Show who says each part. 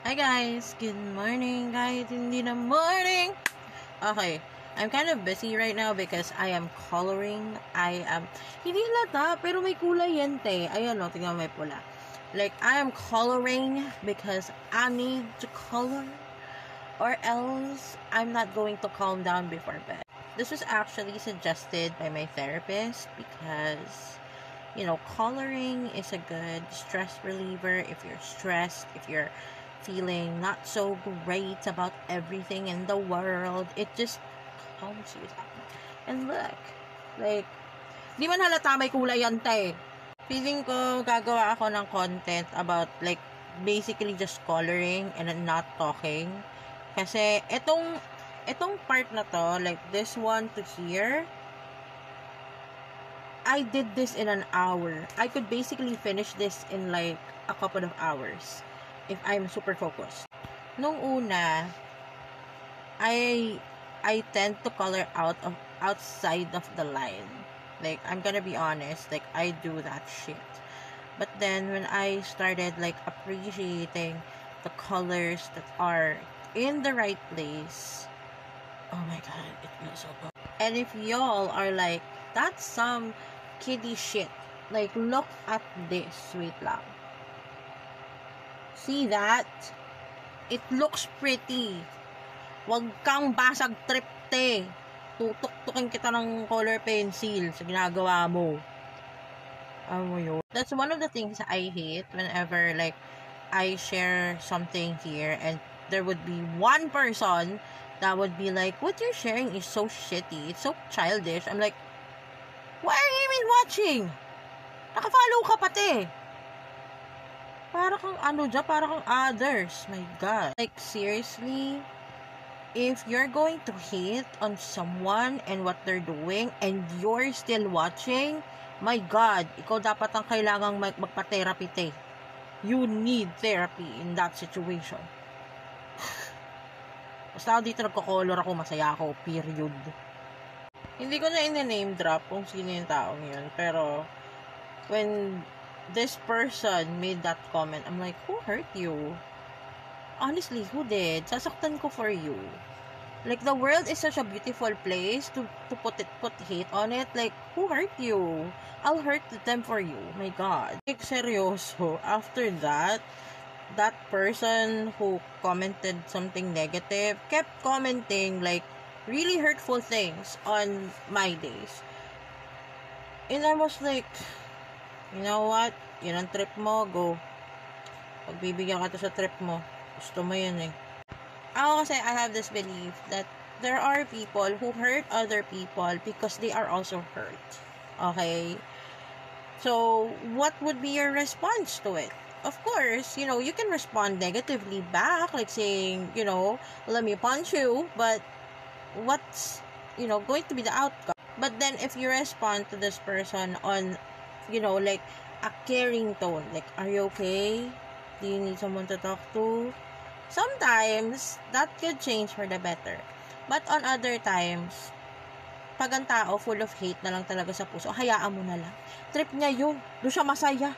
Speaker 1: Hi guys, good morning guys, hindi na morning. Okay, I'm kind of busy right now because I am coloring. Hindi lata, pero may kulay yan te. Ayan o, tingnan may pula. Like, I am coloring because I need to color or else I'm not going to calm down before bed. This was actually suggested by my therapist because coloring is a good stress reliever if you're stressed, if you're feeling not so great about everything in the world. It just calms you down. And look, like, di man halata may kulay yan, te. Feeling ko gagawa ako ng content about, like, basically just coloring and not talking. Kasi, itong part na to, like, this one to here, I did this in an hour. I could basically finish this in like a couple of hours if I'm super focused. Nung una, I tend to color outside of the line. Like, I'm gonna be honest, like, I do that shit. But then when I started like appreciating the colors that are in the right place, oh my god, it feels so good. And if y'all are like, that's some kiddie shit, like, look at this. Wait lang. See that? It looks pretty. Wag kang basag trip, te. Tutok-tukin kita ng color pencil sa ginagawa mo. Ano yun? That's one of the things I hate whenever, like, I share something here and there would be one person that would be like, what you're sharing is so shitty. It's so childish. I'm like, why are you even watching? Naka-follow ka pati. Para kang para kang others. My God. Like, seriously, if you're going to hate on someone and what they're doing and you're still watching, my God, ikaw dapat ang kailangang magpa-therapy, te. You need therapy in that situation. Basta ako dito nagko-color ako, masaya ako, period. Hindi ko na in-name drop kung sino yung taong yun, pero when this person made that comment, I'm like, who hurt you? Honestly, who did? Sasaktan ko for you. Like, the world is such a beautiful place to put hate on it. Like, who hurt you? I'll hurt them for you. My God. Like, seryoso, after that person who commented something negative kept commenting, like, really hurtful things on my days. And I was like, you know what? Yun ang trip mo, go. Pagbibigyan ka to sa trip mo. Gusto mo yun eh. Ako kasi, I have this belief that there are people who hurt other people because they are also hurt. Okay? So, what would be your response to it? Of course, you can respond negatively back, like saying, let me punch you, but what's, going to be the outcome? But then, if you respond to this person on, like, a caring tone, like, are you okay? Do you need someone to talk to? Sometimes, that could change for the better. But on other times, pag ang tao full of hate na lang talaga sa puso, hayaan mo na lang. Trip niya yun. Doon siya masaya.